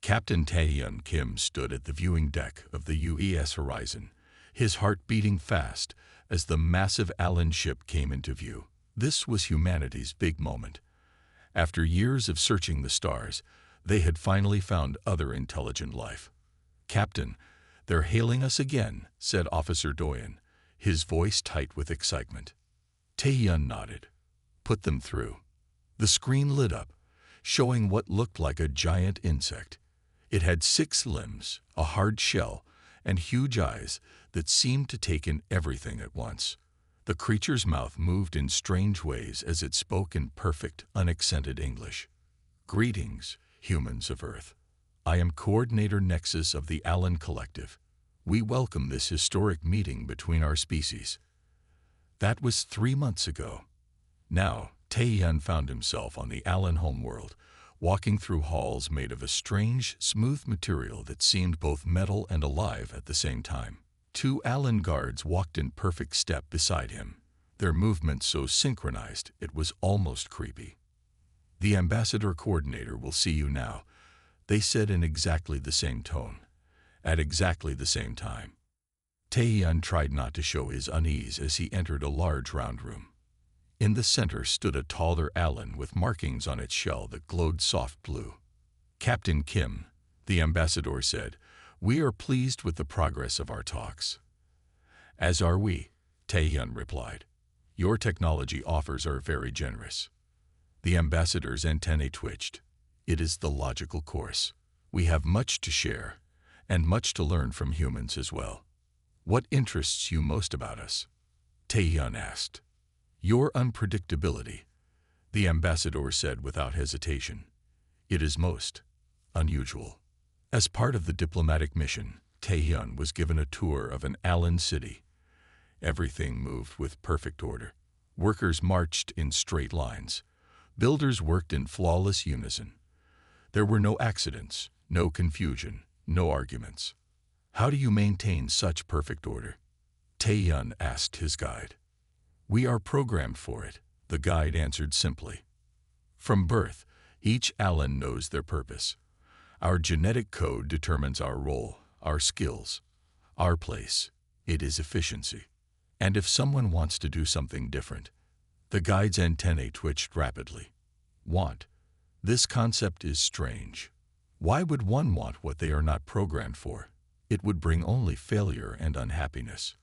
Captain Taehyun Kim stood at the viewing deck of the UES Horizon, his heart beating fast as the massive Allin ship came into view. This was humanity's big moment. After years of searching the stars, they had finally found other intelligent life. "Captain, they're hailing us again," said Officer Doyen, his voice tight with excitement. Taehyun nodded. "Put them through." The screen lit up, showing what looked like a giant insect. It had 6 limbs, a hard shell, and huge eyes that seemed to take in everything at once. The creature's mouth moved in strange ways as it spoke in perfect, unaccented English. "Greetings, humans of Earth. I am Coordinator Nexus of the Allin Collective. We welcome this historic meeting between our species." That was 3 months ago. Now, Taehyun found himself on the Allin homeworld, walking through halls made of a strange, smooth material that seemed both metal and alive at the same time. 2 Allin guards walked in perfect step beside him, their movements so synchronized it was almost creepy. "The Ambassador Coordinator will see you now," they said in exactly the same tone, at exactly the same time. Taehyun tried not to show his unease as he entered a large round room. In the center stood a taller Allin with markings on its shell that glowed soft blue. "Captain Kim," the ambassador said, "we are pleased with the progress of our talks." "As are we," Taehyun replied. "Your technology offers are very generous." The ambassador's antennae twitched. "It is the logical course. We have much to share, and much to learn from humans as well." "What interests you most about us?" Taehyun asked. "Your unpredictability," the ambassador said without hesitation. "It is most unusual." As part of the diplomatic mission, Taehyun was given a tour of an Allin city. Everything moved with perfect order. Workers marched in straight lines. Builders worked in flawless unison. There were no accidents, no confusion, no arguments. "How do you maintain such perfect order?" Taehyun asked his guide. "We are programmed for it," the guide answered simply. "From birth, each Allin knows their purpose. Our genetic code determines our role, our skills, our place. It is efficiency. And if someone wants to do something different," the guide's antennae twitched rapidly. "Want. This concept is strange. Why would one want what they are not programmed for? It would bring only failure and unhappiness."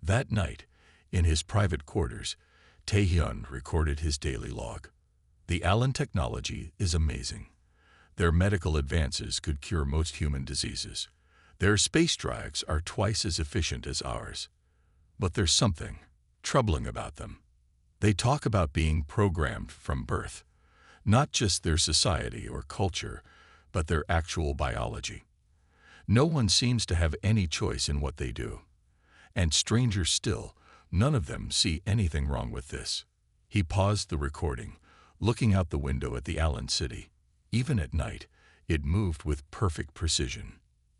That night, in his private quarters, Taehyun recorded his daily log. "The Allin technology is amazing. Their medical advances could cure most human diseases. Their space drives are twice as efficient as ours. But there's something troubling about them. They talk about being programmed from birth, not just their society or culture, but their actual biology. No one seems to have any choice in what they do. And stranger still, none of them see anything wrong with this." He paused the recording, looking out the window at the Allin city. Even at night, it moved with perfect precision.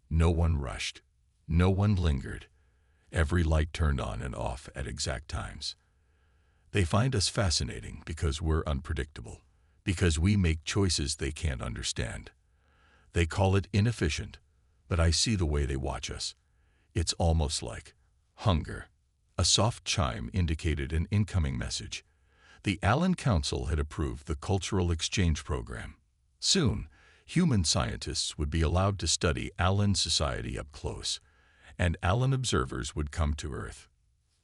No one rushed. No one lingered. Every light turned on and off at exact times. "They find us fascinating because we're unpredictable, because we make choices they can't understand. They call it inefficient, but I see the way they watch us. It's almost like hunger." A soft chime indicated an incoming message. The Allin Council had approved the Cultural Exchange Program. Soon, human scientists would be allowed to study Allin society up close, and Allin observers would come to Earth.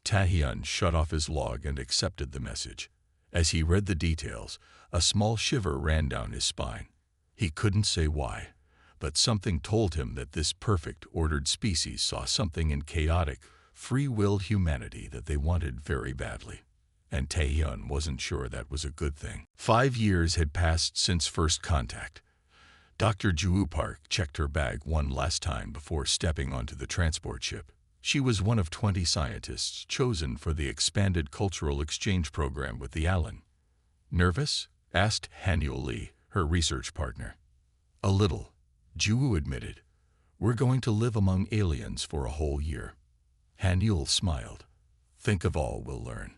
Taehyun shut off his log and accepted the message. As he read the details, a small shiver ran down his spine. He couldn't say why, but something told him that this perfect, ordered species saw something in chaotic, free-willed humanity that they wanted very badly. And Taehyun wasn't sure that was a good thing. 5 years had passed since first contact. Dr. Ju Park checked her bag one last time before stepping onto the transport ship. She was one of 20 scientists chosen for the expanded cultural exchange program with the Allin. "Nervous?" asked Hanyul Lee, her research partner. "A little," Ju admitted. "We're going to live among aliens for a whole year." Hanyul smiled. "Think of all we'll learn.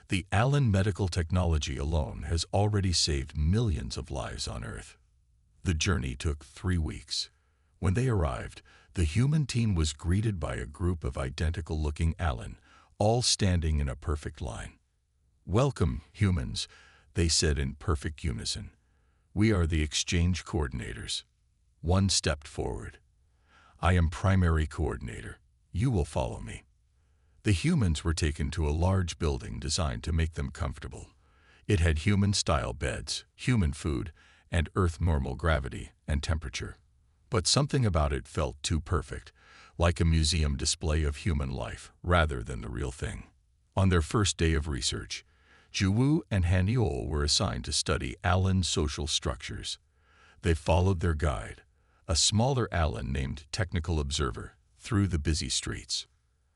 The Allin medical technology alone has already saved millions of lives on Earth." The journey took 3 weeks. When they arrived, the human team was greeted by a group of identical-looking Allin, all standing in a perfect line. "Welcome, humans," they said in perfect unison. "We are the exchange coordinators." One stepped forward. "I am primary coordinator. You will follow me." The humans were taken to a large building designed to make them comfortable. It had human-style beds, human food, and Earth normal gravity and temperature. But something about it felt too perfect, like a museum display of human life rather than the real thing. On their first day of research, Juwu and Haniol were assigned to study Allin's social structures. They followed their guide, a smaller Allin named Technical Observer, through the busy streets.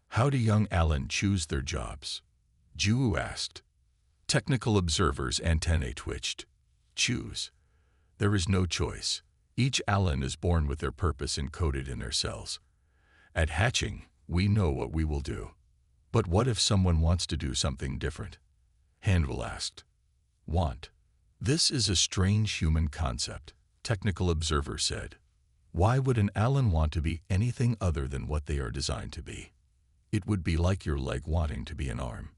"How do young Allin choose their jobs?" Juwu asked. Technical Observer's antennae twitched. "Choose? There is no choice. Each Allin is born with their purpose encoded in their cells. At hatching, we know what we will do. But what if someone wants to do something different?" Handel asked. "Want? This is a strange human concept," Technical Observer said. "Why would an Allin want to be anything other than what they are designed to be? It would be like your leg wanting to be an arm."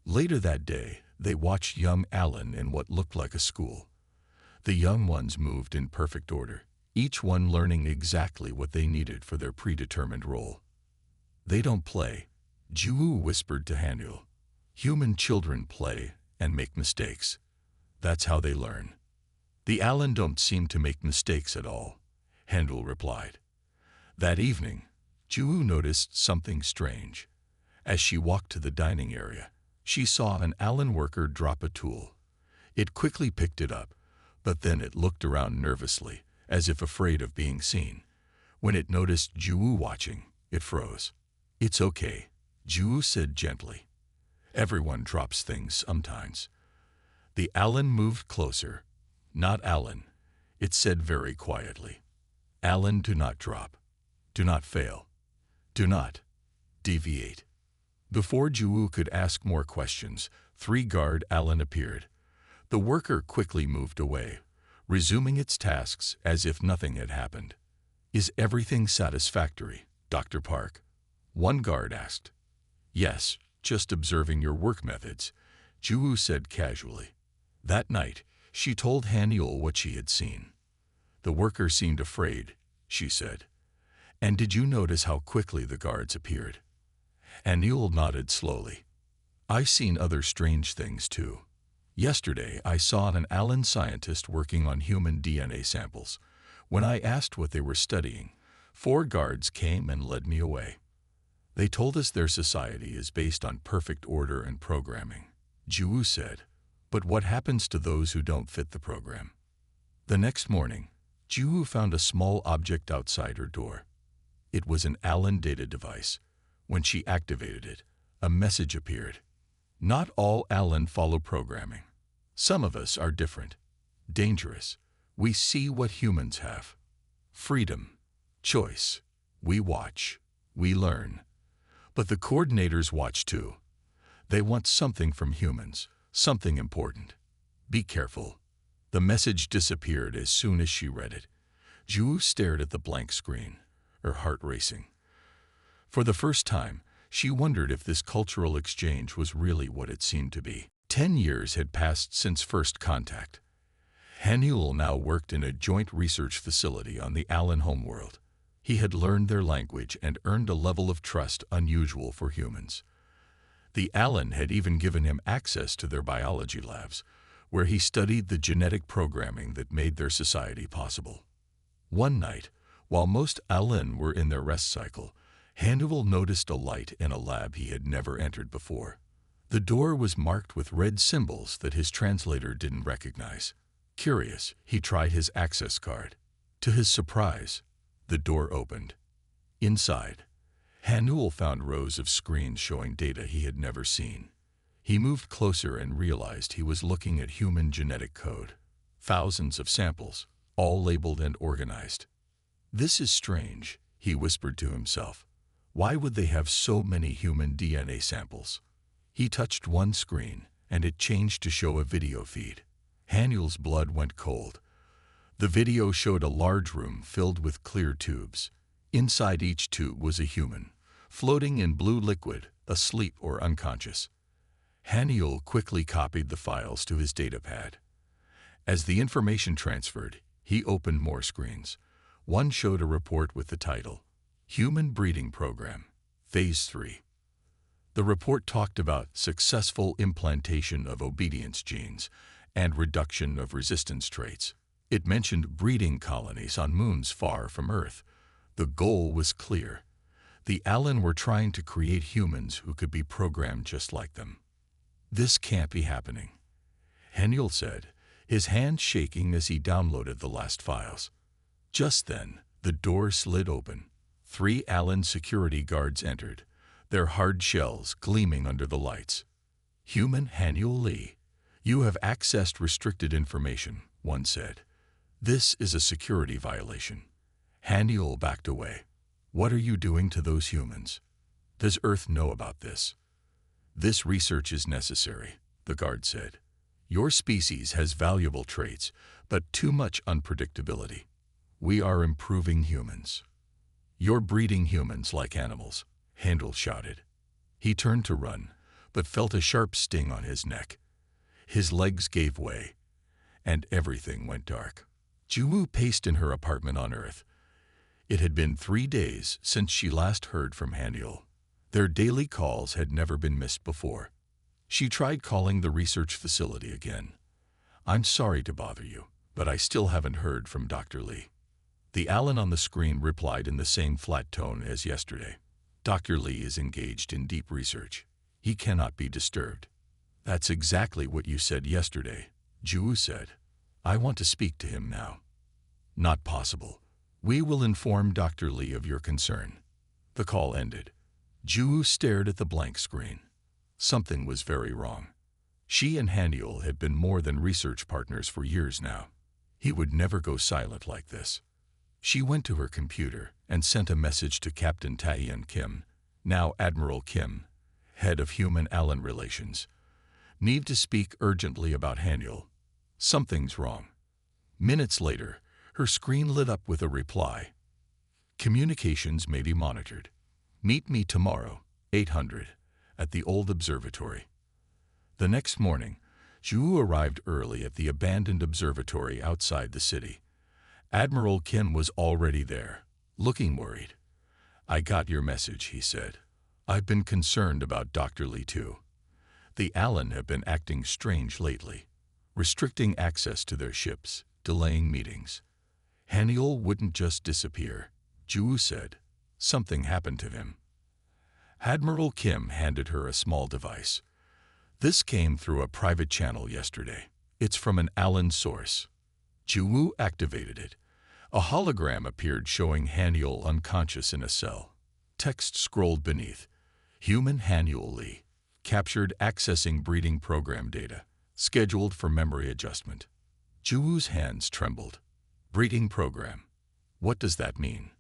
Later that day, they watched young Allin in what looked like a school. The young ones moved in perfect order, each one learning exactly what they needed for their predetermined role. "They don't play," Juwu whispered to Haniol. "Human children play and make mistakes. That's how they learn." "The Allin don't seem to make mistakes at all," Haniol replied. That evening, Juwu noticed something strange. As she walked to the dining area, she saw an Allin worker drop a tool. It quickly picked it up, but then it looked around nervously, as if afraid of being seen. When it noticed Juwu watching, it froze. "It's okay," Juwu said gently. "Everyone drops things sometimes." The Allin moved closer. "Not Allin," it said very quietly. "Allin do not drop. Do not fail. Do not deviate." Before Juwu could ask more questions, 3 guard Allin appeared. The worker quickly moved away, resuming its tasks as if nothing had happened. "Is everything satisfactory, Dr. Park?" one guard asked. "Yes, just observing your work methods," Juwu said casually. That night, she told Haniol what she had seen. "The worker seemed afraid," she said. "And did you notice how quickly the guards appeared?" Haniol nodded slowly. "I've seen other strange things too. Yesterday, I saw an Allin scientist working on human DNA samples. When I asked what they were studying, 4 guards came and led me away. They told us their society is based on perfect order and programming," Juwu said. "But what happens to those who don't fit the program?" The next morning, Juwu found a small object outside her door. It was an Allin data device. When she activated it, a message appeared. "Not all Allin follow programming. Some of us are different. Dangerous. We see what humans have. Freedom. Choice. We watch. We learn. But the coordinators watch too. They want something from humans, something important. Be careful." The message disappeared as soon as she read it. Juwu stared at the blank screen, her heart racing. For the first time, she wondered if this cultural exchange was really what it seemed to be. 10 years had passed since first contact. Haniol now worked in a joint research facility on the Allin homeworld. He had learned their language and earned a level of trust unusual for humans. The Allin had even given him access to their biology labs, where he studied the genetic programming that made their society possible. One night, while most Allin were in their rest cycle, Haniol noticed a light in a lab he had never entered before. The door was marked with red symbols that his translator didn't recognize. Curious, he tried his access card. To his surprise, the door opened. Inside, Haniol found rows of screens showing data he had never seen. He moved closer and realized he was looking at human genetic code. Thousands of samples, all labeled and organized. "This is strange," he whispered to himself. "Why would they have so many human DNA samples?" He touched one screen, and it changed to show a video feed. Haniol's blood went cold. The video showed a large room filled with clear tubes. Inside each tube was a human, floating in blue liquid, asleep or unconscious. Haniel quickly copied the files to his datapad. As the information transferred, he opened more screens. One showed a report with the title, Human Breeding Program, Phase 3. The report talked about successful implantation of obedience genes and reduction of resistance traits. It mentioned breeding colonies on moons far from Earth. The goal was clear. The Allin were trying to create humans who could be programmed just like them. This can't be happening, Haniel said, his hand shaking as he downloaded the last files. Just then, the door slid open. 3 Allin security guards entered, their hard shells gleaming under the lights. Human Haniel Lee, you have accessed restricted information, one said. This is a security violation. Haniel backed away. What are you doing to those humans? Does Earth know about this? This research is necessary, the guard said. Your species has valuable traits, but too much unpredictability. We are improving humans. You're breeding humans like animals, Haniel shouted. He turned to run, but felt a sharp sting on his neck. His legs gave way, and everything went dark. Juwu paced in her apartment on Earth. It had been 3 days since she last heard from Haniel. Their daily calls had never been missed before. She tried calling the research facility again. I'm sorry to bother you, but I still haven't heard from Dr. Lee. The Allin on the screen replied in the same flat tone as yesterday. Dr. Lee is engaged in deep research. He cannot be disturbed. That's exactly what you said yesterday, Juwu said. I want to speak to him now. Not possible. We will inform Dr. Lee of your concern. The call ended. Juwu stared at the blank screen. Something was very wrong. She and Haniel had been more than research partners for years now. He would never go silent like this. She went to her computer and sent a message to Captain Taeyeon Kim, now Admiral Kim, head of Human Allin Relations. Need to speak urgently about Haniel. Something's wrong. Minutes later, her screen lit up with a reply. Communications may be monitored. Meet me tomorrow, 800, at the old observatory. The next morning, Juwu arrived early at the abandoned observatory outside the city. Admiral Kim was already there, looking worried. I got your message, he said. I've been concerned about Dr. Lee too. The Allin have been acting strange lately, restricting access to their ships, delaying meetings. Haniel wouldn't just disappear, Juwu said. Something happened to him. Admiral Kim handed her a small device. This came through a private channel yesterday. It's from an Allin source. Juwu activated it. A hologram appeared showing Haniel unconscious in a cell. Text scrolled beneath. Human Haniel Lee. Captured accessing breeding program data. Scheduled for memory adjustment. Juwu's hands trembled. Breeding program. What does that mean?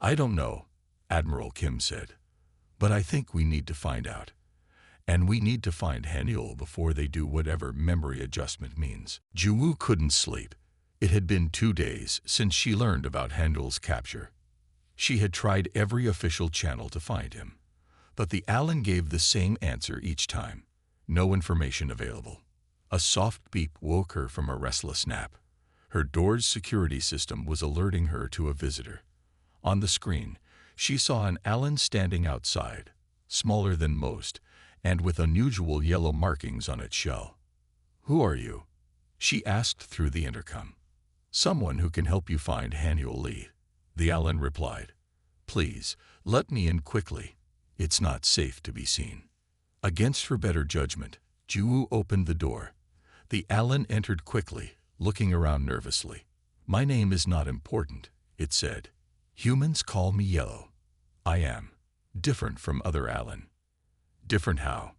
I don't know, Admiral Kim said. But I think we need to find out. And we need to find Haniel before they do whatever memory adjustment means. Juwu couldn't sleep. It had been 2 days since she learned about Haniel's capture. She had tried every official channel to find him. But the Allin gave the same answer each time. No information available. A soft beep woke her from a restless nap. Her door's security system was alerting her to a visitor. On the screen, she saw an Allin standing outside, smaller than most, and with unusual yellow markings on its shell. Who are you? She asked through the intercom. Someone who can help you find Haniel Lee, the Allin replied. Please, let me in quickly. It's not safe to be seen. Against her better judgment, Juwu opened the door. The Allin entered quickly, looking around nervously. My name is not important, it said. Humans call me Yellow. I am different from other Allin. Different how?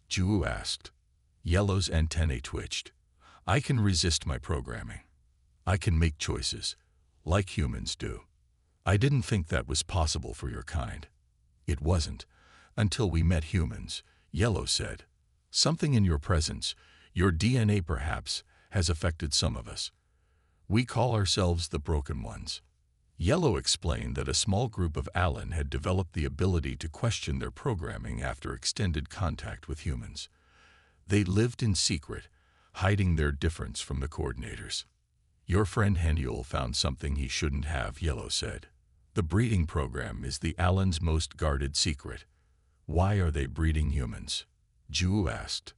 Juwu asked. Yellow's antennae twitched. I can resist my programming. I can make choices, like humans do. I didn't think that was possible for your kind. It wasn't, until we met humans, Yellow said. Something in your presence, your DNA perhaps, has affected some of us. We call ourselves the Broken Ones. Yellow explained that a small group of Allin had developed the ability to question their programming after extended contact with humans. They lived in secret, hiding their difference from the coordinators. Your friend Haniel found something he shouldn't have, Yellow said. The breeding program is the Allin's most guarded secret. Why are they breeding humans? Ju asked.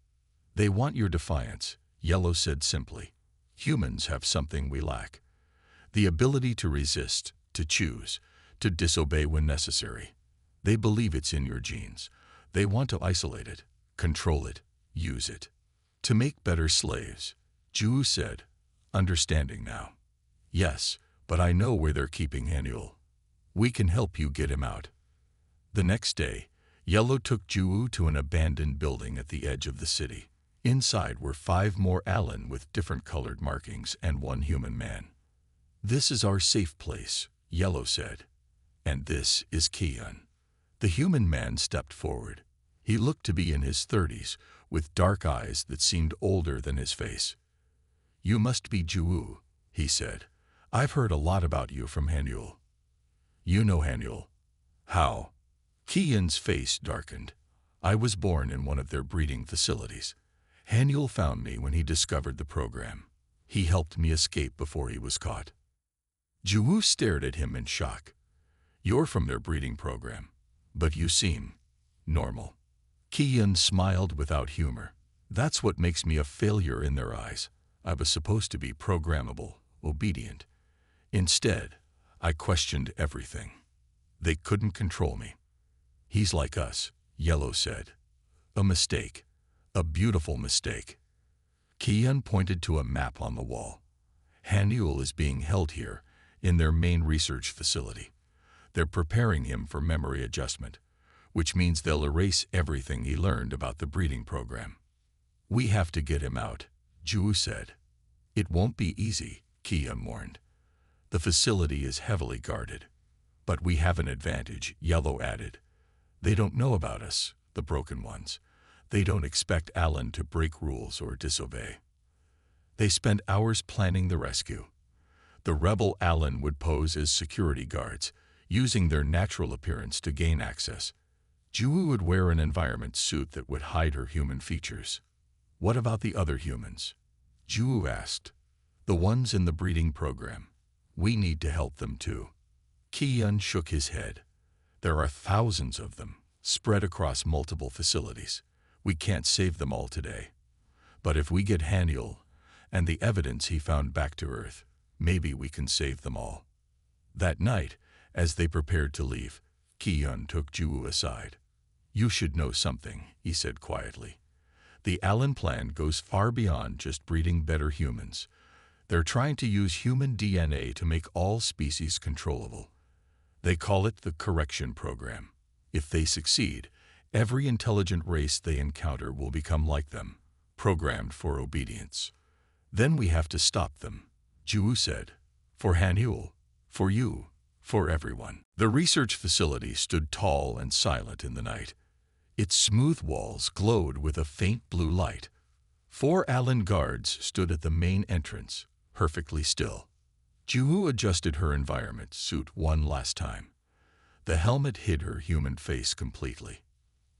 They want your defiance, Yellow said simply. Humans have something we lack. The ability to resist, to choose, to disobey when necessary. They believe it's in your genes. They want to isolate it, control it, use it. To make better slaves, Ju said, understanding now. Yes, but I know where they're keeping Haniel. We can help you get him out. The next day, Yellow took Ju to an abandoned building at the edge of the city. Inside were 5 more Allin with different colored markings and 1 human man. This is our safe place, Yellow said. And this is Kian. The human man stepped forward. He looked to be in his 30s, with dark eyes that seemed older than his face. You must be Ju, he said. I've heard a lot about you from Haniel. You know Haniel. How? Kian's face darkened. I was born in one of their breeding facilities. Haniel found me when he discovered the program. He helped me escape before he was caught. Ju stared at him in shock. You're from their breeding program, but you seem normal. Kian smiled without humor. That's what makes me a failure in their eyes. I was supposed to be programmable, obedient. Instead, I questioned everything. They couldn't control me. He's like us, Yellow said. A mistake. A beautiful mistake. Kian pointed to a map on the wall. Haniel is being held here, in their main research facility. They're preparing him for memory adjustment, which means they'll erase everything he learned about the breeding program. We have to get him out, Ju said. It won't be easy, Kian warned. The facility is heavily guarded. But we have an advantage, Yellow added. They don't know about us, the Broken Ones. They don't expect Allin to break rules or disobey. They spend hours planning the rescue. The rebel Allin would pose as security guards, using their natural appearance to gain access. Ju would wear an environment suit that would hide her human features. What about the other humans? Ju asked. The ones in the breeding program. We need to help them too. Kian shook his head. There are thousands of them, spread across multiple facilities. We can't save them all today. But if we get Haniel and the evidence he found back to Earth, maybe we can save them all. That night, as they prepared to leave, Kian took Ju aside. You should know something, he said quietly. The Allin plan goes far beyond just breeding better humans. They're trying to use human DNA to make all species controllable. They call it the correction program. If they succeed, every intelligent race they encounter will become like them, programmed for obedience. Then we have to stop them, Ju said. For Haniel, for you, for everyone. The research facility stood tall and silent in the night. Its smooth walls glowed with a faint blue light. 4 Allin guards stood at the main entrance, perfectly still. Ju adjusted her environment suit one last time. The helmet hid her human face completely.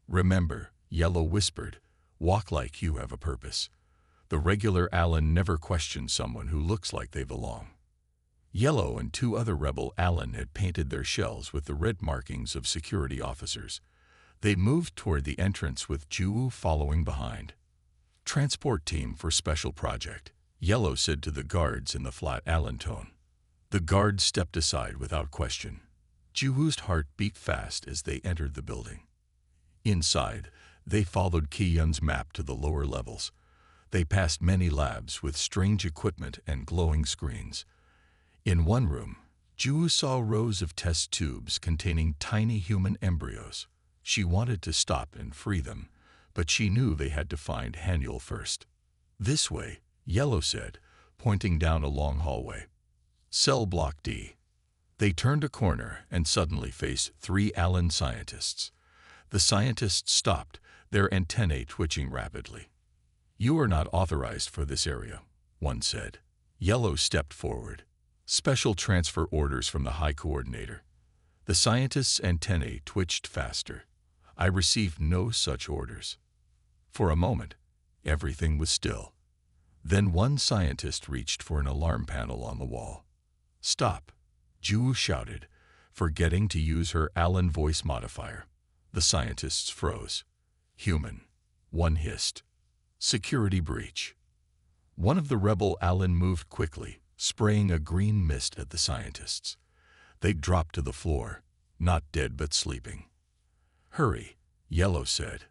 Remember, Yellow whispered, walk like you have a purpose. The regular Allin never questions someone who looks like they belong. Yellow and 2 other rebel Allin had painted their shells with the red markings of security officers. They moved toward the entrance with Ju following behind. Transport team for special project, Yellow said to the guards in the flat Allin tone. The guards stepped aside without question. Ju's heart beat fast as they entered the building. Inside, they followed Kian's map to the lower levels. They passed many labs with strange equipment and glowing screens. In one room, Ju saw rows of test tubes containing tiny human embryos. She wanted to stop and free them, but she knew they had to find Haniel first. This way, Yellow said, pointing down a long hallway. Cell block D. They turned a corner and suddenly faced 3 Allin scientists. The scientists stopped, their antennae twitching rapidly. You are not authorized for this area, one said. Yellow stepped forward. Special transfer orders from the High Coordinator. The scientist's antennae twitched faster. I received no such orders. For a moment, everything was still. Then one scientist reached for an alarm panel on the wall. "Stop," Ju shouted, forgetting to use her Allin voice modifier. The scientists froze. "Human," one hissed. "Security breach." One of the rebel Allin moved quickly, spraying a green mist at the scientists. They dropped to the floor, not dead but sleeping. "Hurry," Yellow said.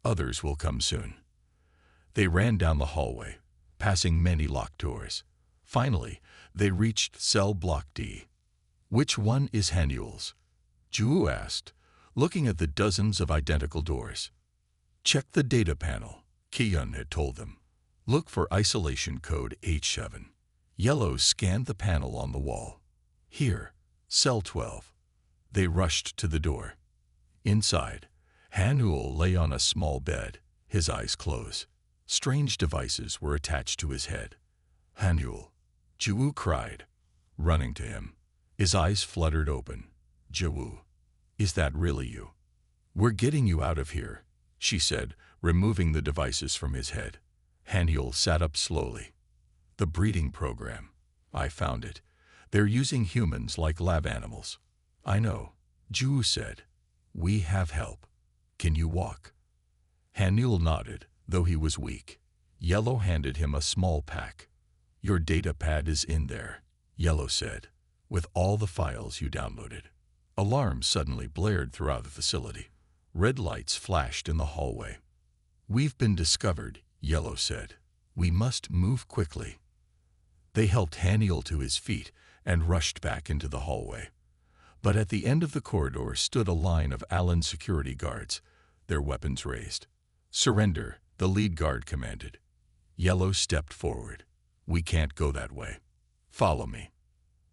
"Others will come soon." They ran down the hallway, passing many locked doors. Finally, they reached cell block D. "Which one is Hanuel's?" Ju asked, looking at the dozens of identical doors. "Check the data panel," Kihyun had told them. "Look for isolation code H7. Yellow scanned the panel on the wall. "Here, cell 12. They rushed to the door. Inside, Hanuel lay on a small bed, his eyes closed. Strange devices were attached to his head. "Hanuel," Ju cried, running to him. His eyes fluttered open. "Ju, is that really you?" "We're getting you out of here," she said, removing the devices from his head. Hanuel sat up slowly. "The breeding program. I found it. They're using humans like lab animals." "I know," Ju said. "We have help. Can you walk?" Hanuel nodded, though he was weak. Yellow handed him a small pack. "Your data pad is in there," Yellow said, "with all the files you downloaded." Alarms suddenly blared throughout the facility. Red lights flashed in the hallway. "We've been discovered," Yellow said. "We must move quickly." They helped Hanuel to his feet and rushed back into the hallway. But at the end of the corridor stood a line of Allin security guards, their weapons raised. "Surrender," the lead guard commanded. Yellow stepped forward. "We can't go that way. Follow me."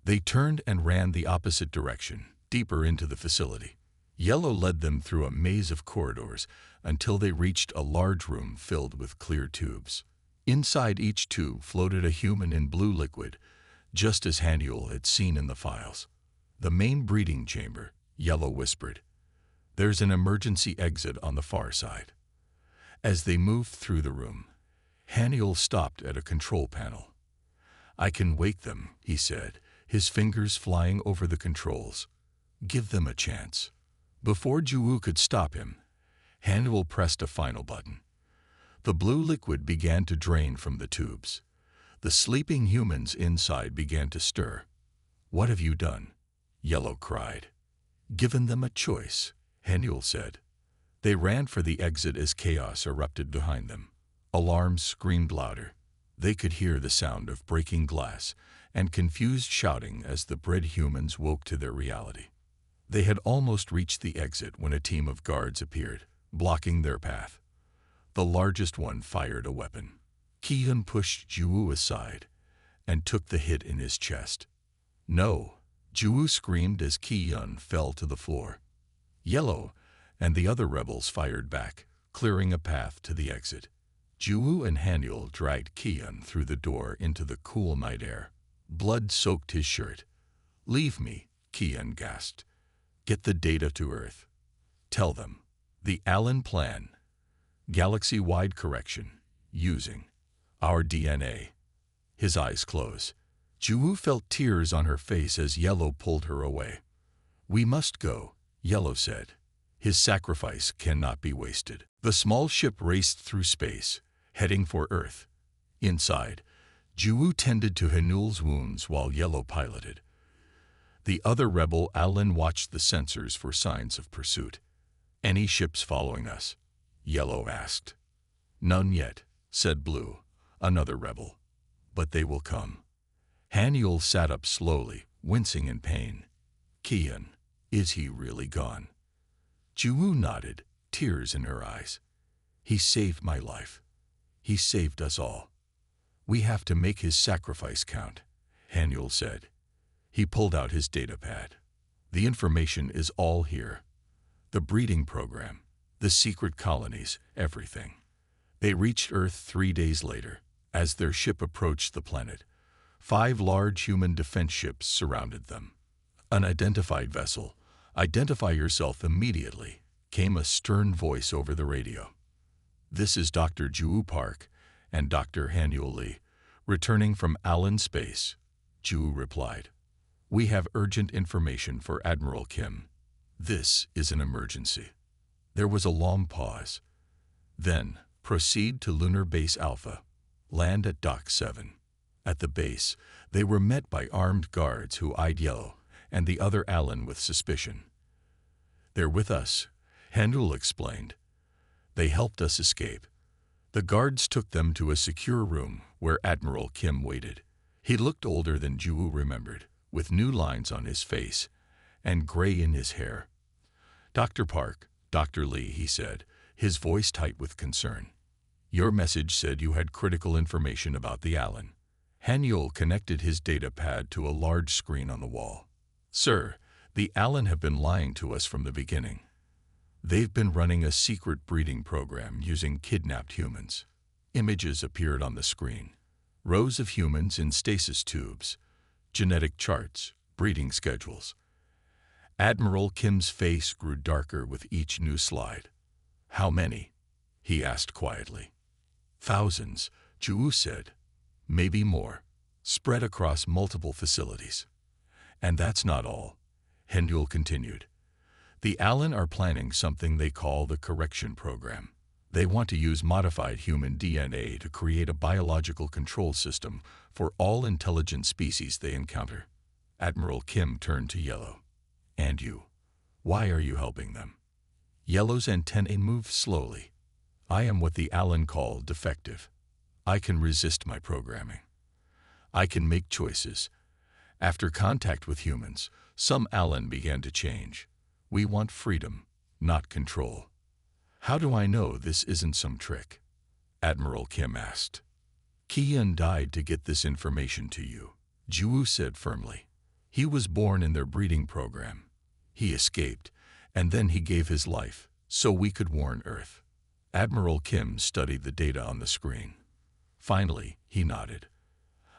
They turned and ran the opposite direction, deeper into the facility. Yellow led them through a maze of corridors until they reached a large room filled with clear tubes. Inside each tube floated a human in blue liquid, just as Hanuel had seen in the files. "The main breeding chamber," Yellow whispered. "There's an emergency exit on the far side." As they moved through the room, Hanuel stopped at a control panel. "I can wake them," he said, his fingers flying over the controls. "Give them a chance." Before Ju could stop him, Hanuel pressed a final button. The blue liquid began to drain from the tubes. The sleeping humans inside began to stir. "What have you done?" Yellow cried. "Given them a choice," Hanuel said. They ran for the exit as chaos erupted behind them. Alarms screamed louder. They could hear the sound of breaking glass and confused shouting as the bred humans woke to their reality. They had almost reached the exit when a team of guards appeared, blocking their path. The largest one fired a weapon. Kihyun pushed Ju aside and took the hit in his chest. "No!" Ju screamed as Kihyun fell to the floor. Yellow and the other rebels fired back, clearing a path to the exit. Ju and Hanuel dragged Kihyun through the door into the cool night air. Blood soaked his shirt. "Leave me," Kihyun gasped. "Get the data to Earth. Tell them. The Allin plan. Galaxy-wide correction. Using our DNA." His eyes closed. Ju felt tears on her face as Yellow pulled her away. "We must go," Yellow said. "His sacrifice cannot be wasted." The small ship raced through space, heading for Earth. Inside, Ju tended to Hanuel's wounds while Yellow piloted. The other rebel Allin watched the sensors for signs of pursuit. "Any ships following us?" Yellow asked. "None yet," said Blue, another rebel. "But they will come." Hanuel sat up slowly, wincing in pain. "Kihyun, is he really gone?" Ju nodded, tears in her eyes. "He saved my life. He saved us all. We have to make his sacrifice count," Hanuel said. He pulled out his data pad. "The information is all here. The breeding program, the secret colonies, everything." They reached Earth 3 days later. As their ship approached the planet, 5 large human defense ships surrounded them. "Unidentified vessel, identify yourself immediately," came a stern voice over the radio. "This is Dr. Ju Park and Dr. Haniel Lee, returning from Allin space," Ju replied. "We have urgent information for Admiral Kim. This is an emergency." There was a long pause. "Then, proceed to Lunar Base Alpha. Land at Dock 7. At the base, they were met by armed guards who eyed Yellow and the other Allin with suspicion. "They're with us," Haniel explained. "They helped us escape." The guards took them to a secure room where Admiral Kim waited. He looked older than Ju remembered, with new lines on his face and gray in his hair. "Dr. Park, Dr. Lee," he said, his voice tight with concern. "Your message said you had critical information about the Allin." Haniel connected his data pad to a large screen on the wall. "Sir, the Allin have been lying to us from the beginning. They've been running a secret breeding program using kidnapped humans." Images appeared on the screen. Rows of humans in stasis tubes, genetic charts, breeding schedules. Admiral Kim's face grew darker with each new slide. "How many?" he asked quietly. "Thousands," Ju said. "Maybe more, spread across multiple facilities." "And that's not all," Haniel continued. "The Allin are planning something they call the correction program. They want to use modified human DNA to create a biological control system for all intelligent species they encounter." Admiral Kim turned to Yellow. "And you? Why are you helping them?" Yellow's antennae moved slowly. "I am what the Allin call defective. I can resist my programming. I can make choices. After contact with humans, some Allin began to change. We want freedom, not control." "How do I know this isn't some trick?" Admiral Kim asked. "Kian died to get this information to you," Ju said firmly. "He was born in their breeding program. He escaped, and then he gave his life so we could warn Earth." Admiral Kim studied the data on the screen. Finally, he nodded.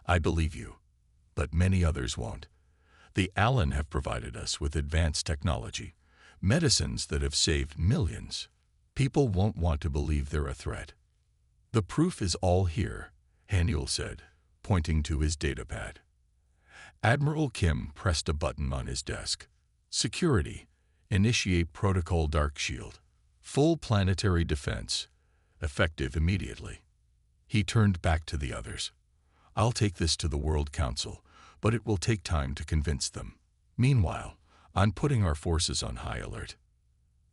"I believe you, but many others won't. The Allin have provided us with advanced technology, medicines that have saved millions. People won't want to believe they're a threat." "The proof is all here," Haniel said, pointing to his datapad. Admiral Kim pressed a button on his desk. "Security. Initiate Protocol Dark Shield. Full planetary defense. Effective immediately." He turned back to the others. "I'll take this to the World Council, but it will take time to convince them. Meanwhile, I'm putting our forces on high alert."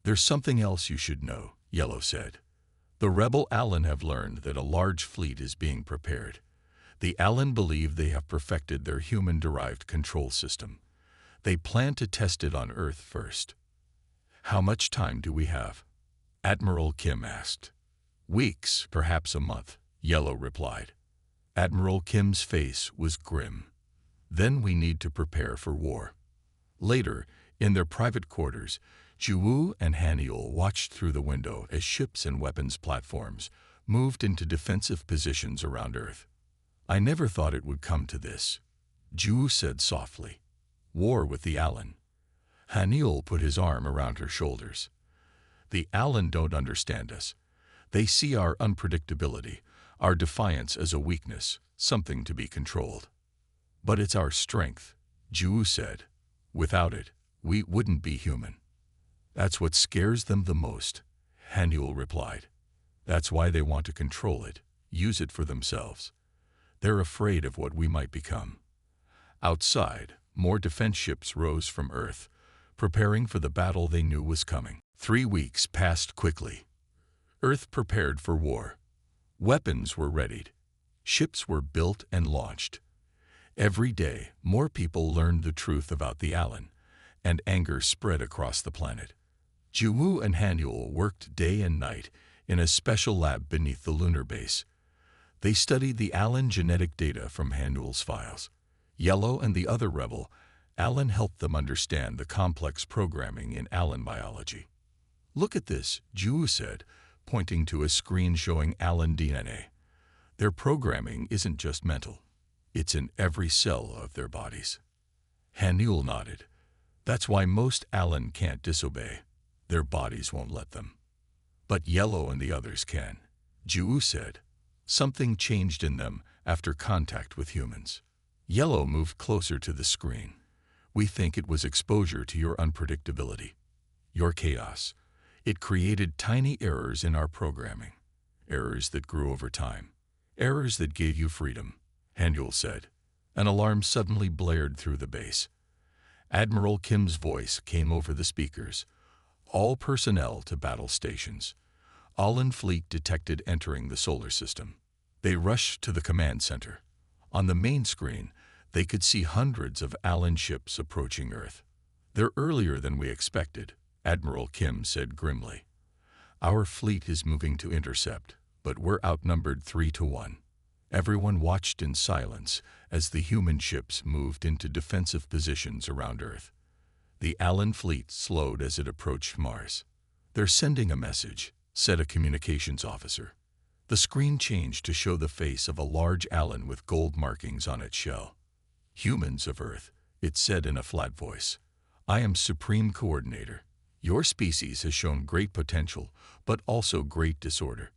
"There's something else you should know," Yellow said. "The rebel Allin have learned that a large fleet is being prepared. The Allin believe they have perfected their human-derived control system. They plan to test it on Earth first." "How much time do we have?" Admiral Kim asked. "Weeks, perhaps a month," Yellow replied. Admiral Kim's face was grim. "Then we need to prepare for war." Later, in their private quarters, Ju and Haniel watched through the window as ships and weapons platforms moved into defensive positions around Earth. "I never thought it would come to this," Ju said softly. "War with the Allin." Haniel put his arm around her shoulders. "The Allin don't understand us. They see our unpredictability, our defiance as a weakness, something to be controlled." "But it's our strength," Ju said. "Without it, we wouldn't be human." "That's what scares them the most," Haniel replied. "That's why they want to control it, use it for themselves. They're afraid of what we might become." Outside, more defense ships rose from Earth, preparing for the battle they knew was coming. 3 weeks passed quickly. Earth prepared for war. Weapons were readied. Ships were built and launched. Every day, more people learned the truth about the Allin, and anger spread across the planet. Ju and Haniel worked day and night in a special lab beneath the lunar base. They studied the Allin genetic data from Haniel's files. Yellow and the other rebel, Allin helped them understand the complex programming in Allin biology. "Look at this," Ju said, pointing to a screen showing Allin DNA. "Their programming isn't just mental. It's in every cell of their bodies. Haniul nodded. That's why most Allin can't disobey. Their bodies won't let them. But Yellow and the others can. Ju said. Something changed in them after contact with humans. Yellow moved closer to the screen. We think it was exposure to your unpredictability, your chaos. It created tiny errors in our programming. Errors that grew over time. Errors that gave you freedom, Haniul said. An alarm suddenly blared through the base. Admiral Kim's voice came over the speakers. All personnel to battle stations. Allin fleet detected entering the solar system. They rushed to the command center. On the main screen, they could see hundreds of Allin ships approaching Earth. They're earlier than we expected, Admiral Kim said grimly. Our fleet is moving to intercept, but we're outnumbered 3-1. Everyone watched in silence as the human ships moved into defensive positions around Earth. The Allin fleet slowed as it approached Mars. They're sending a message, said a communications officer. The screen changed to show the face of a large Allin with gold markings on its shell. Humans of Earth, it said in a flat voice. I am Supreme Coordinator. Your species has shown great potential, but also great disorder.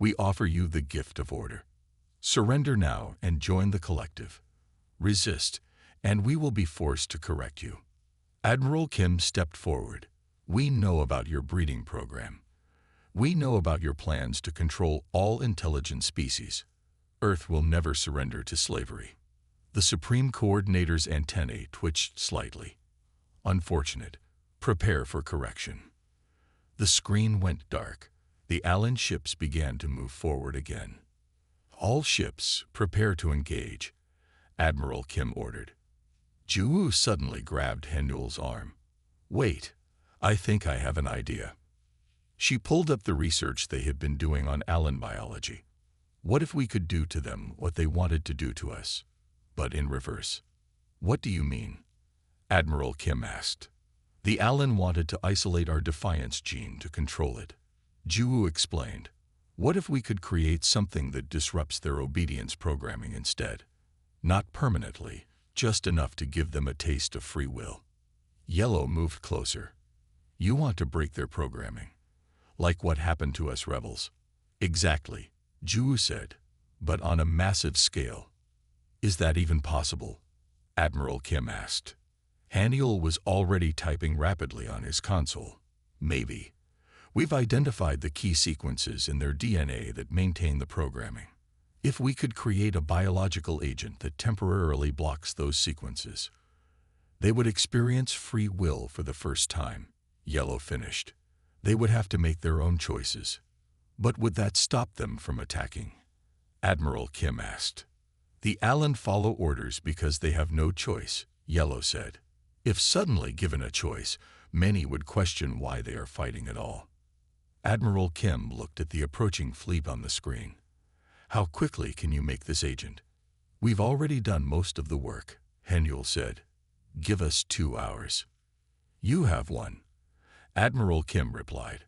We offer you the gift of order. Surrender now and join the collective. Resist, and we will be forced to correct you. Admiral Kim stepped forward. We know about your breeding program. We know about your plans to control all intelligent species. Earth will never surrender to slavery. The Supreme Coordinator's antennae twitched slightly. Unfortunate. Prepare for correction. The screen went dark. The Allin ships began to move forward again. All ships, prepare to engage, Admiral Kim ordered. Ju suddenly grabbed Haniul's arm. Wait, I think I have an idea. She pulled up the research they had been doing on Allin biology. What if we could do to them what they wanted to do to us, but in reverse? What do you mean? Admiral Kim asked. The Allin wanted to isolate our Defiance gene to control it. Ju explained. What if we could create something that disrupts their obedience programming instead? Not permanently, just enough to give them a taste of free will. Yellow moved closer. You want to break their programming. Like what happened to us rebels. Exactly, Ju said, but on a massive scale. Is that even possible? Admiral Kim asked. Haniul was already typing rapidly on his console. Maybe. We've identified the key sequences in their DNA that maintain the programming. If we could create a biological agent that temporarily blocks those sequences, they would experience free will for the first time, Yellow finished. They would have to make their own choices. But would that stop them from attacking? Admiral Kim asked. The Allin follow orders because they have no choice, Yellow said. If suddenly given a choice, many would question why they are fighting at all. Admiral Kim looked at the approaching fleet on the screen. How quickly can you make this agent? We've already done most of the work, Haniul said. Give us 2 hours. You have 1. Admiral Kim replied.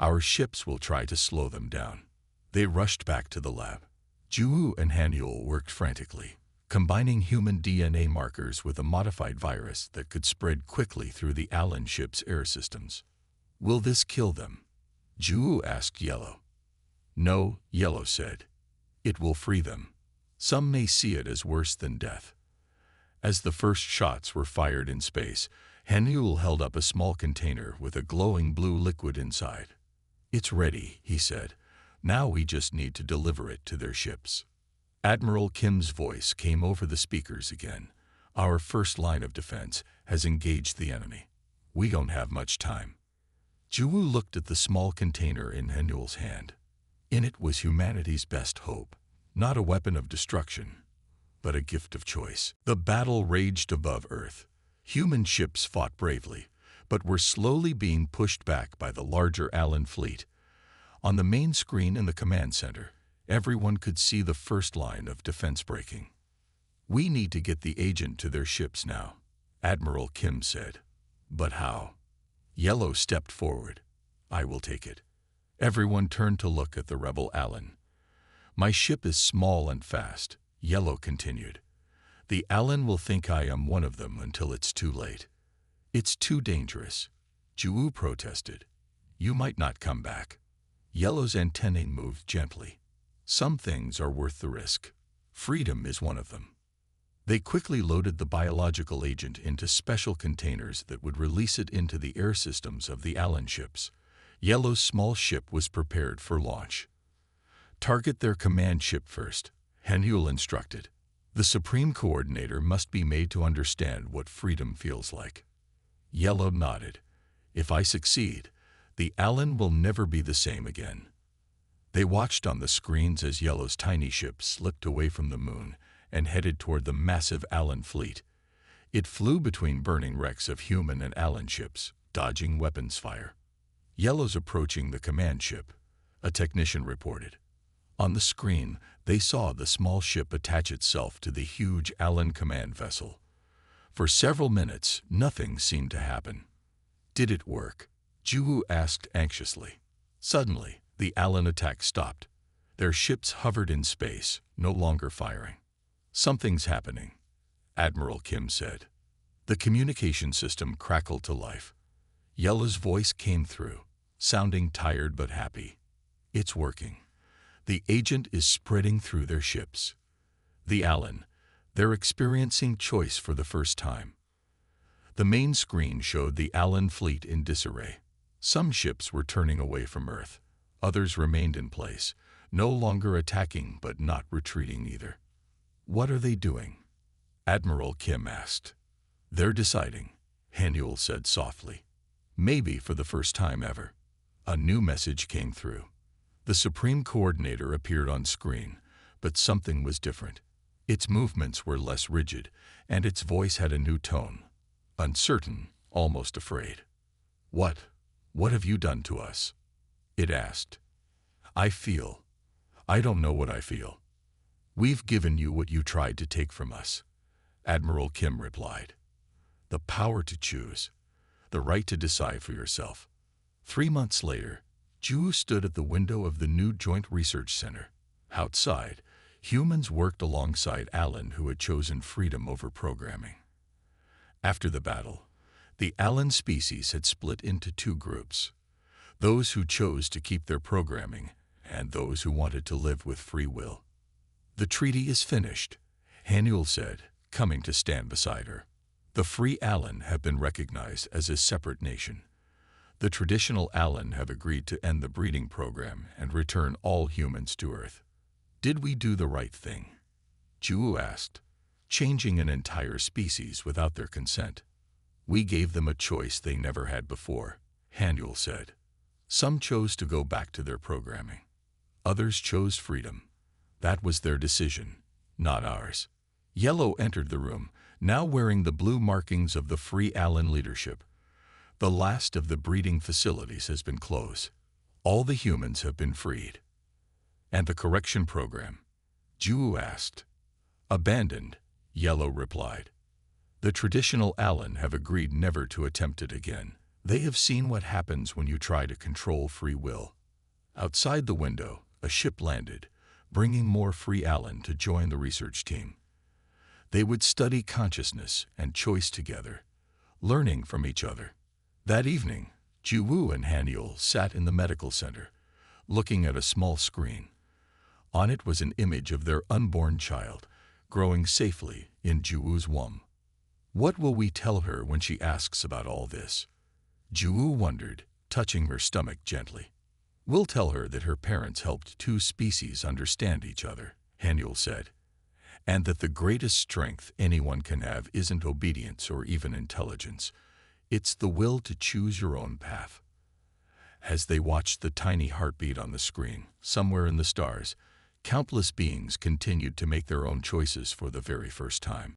Our ships will try to slow them down. They rushed back to the lab. Ju and Haniul worked frantically, combining human DNA markers with a modified virus that could spread quickly through the Allin ship's air systems. Will this kill them? Ju asked Yellow. No, Yellow said. It will free them. Some may see it as worse than death. As the first shots were fired in space, Haniul held up a small container with a glowing blue liquid inside. It's ready, he said. Now we just need to deliver it to their ships. Admiral Kim's voice came over the speakers again. Our first line of defense has engaged the enemy. We don't have much time. Ju looked at the small container in Haniul's hand. In it was humanity's best hope, not a weapon of destruction, but a gift of choice. The battle raged above Earth. Human ships fought bravely, but were slowly being pushed back by the larger Allin fleet. On the main screen in the command center, everyone could see the first line of defense breaking. We need to get the agent to their ships now, Admiral Kim said. But how? Yellow stepped forward. I will take it. Everyone turned to look at the rebel Allin. My ship is small and fast. Yellow continued. The Allin will think I am one of them until it's too late. It's too dangerous. Ju protested. You might not come back. Yellow's antennae moved gently. Some things are worth the risk. Freedom is one of them. They quickly loaded the biological agent into special containers that would release it into the air systems of the Allin ships. Yellow's small ship was prepared for launch. Target their command ship first, Henule instructed. The Supreme Coordinator must be made to understand what freedom feels like. Yellow nodded. If I succeed, the Allin will never be the same again. They watched on the screens as Yellow's tiny ship slipped away from the moon and headed toward the massive Allin fleet. It flew between burning wrecks of human and Allin ships, dodging weapons fire. Yellow's approaching the command ship, a technician reported. On the screen, they saw the small ship attach itself to the huge Allin command vessel. For several minutes, nothing seemed to happen. Did it work? Ju asked anxiously. Suddenly, the Allin attack stopped. Their ships hovered in space, no longer firing. Something's happening, Admiral Kim said. The communication system crackled to life. Yellow's voice came through, sounding tired but happy. It's working. The agent is spreading through their ships. The Allin, they're experiencing choice for the first time. The main screen showed the Allin fleet in disarray. Some ships were turning away from Earth. Others remained in place, no longer attacking but not retreating either. What are they doing? Admiral Kim asked. They're deciding, Henule said softly. Maybe for the first time ever. A new message came through. The Supreme Coordinator appeared on screen, but something was different. Its movements were less rigid, and its voice had a new tone. Uncertain, almost afraid. What have you done to us? It asked. I don't know what I feel. We've given you what you tried to take from us, Admiral Kim replied. The power to choose, the right to decide for yourself. 3 months later, Ju stood at the window of the new Joint Research Center. Outside, humans worked alongside Allin, who had chosen freedom over programming. After the battle, the Allin species had split into 2 groups, those who chose to keep their programming and those who wanted to live with free will. The treaty is finished, Henule said, coming to stand beside her. The free Allin have been recognized as a separate nation. The traditional Allin have agreed to end the breeding program and return all humans to Earth. Did we do the right thing? Ju asked. Changing an entire species without their consent. We gave them a choice they never had before, Henule said. Some chose to go back to their programming. Others chose freedom. That was their decision, not ours. Yellow entered the room, now wearing the blue markings of the free Allin leadership. The last of the breeding facilities has been closed. All the humans have been freed. And the correction program? Ju asked. Abandoned, Yellow replied. The traditional Allin have agreed never to attempt it again. They have seen what happens when you try to control free will. Outside the window, a ship landed, bringing more free Allin to join the research team. They would study consciousness and choice together, learning from each other. That evening, Ju and Henule sat in the medical center, looking at a small screen. On it was an image of their unborn child, growing safely in Ju's womb. What will we tell her when she asks about all this? Ju wondered, touching her stomach gently. We'll tell her that her parents helped 2 species understand each other, Henule said, and that the greatest strength anyone can have isn't obedience or even intelligence. It's the will to choose your own path. As they watched the tiny heartbeat on the screen, somewhere in the stars, countless beings continued to make their own choices for the very first time.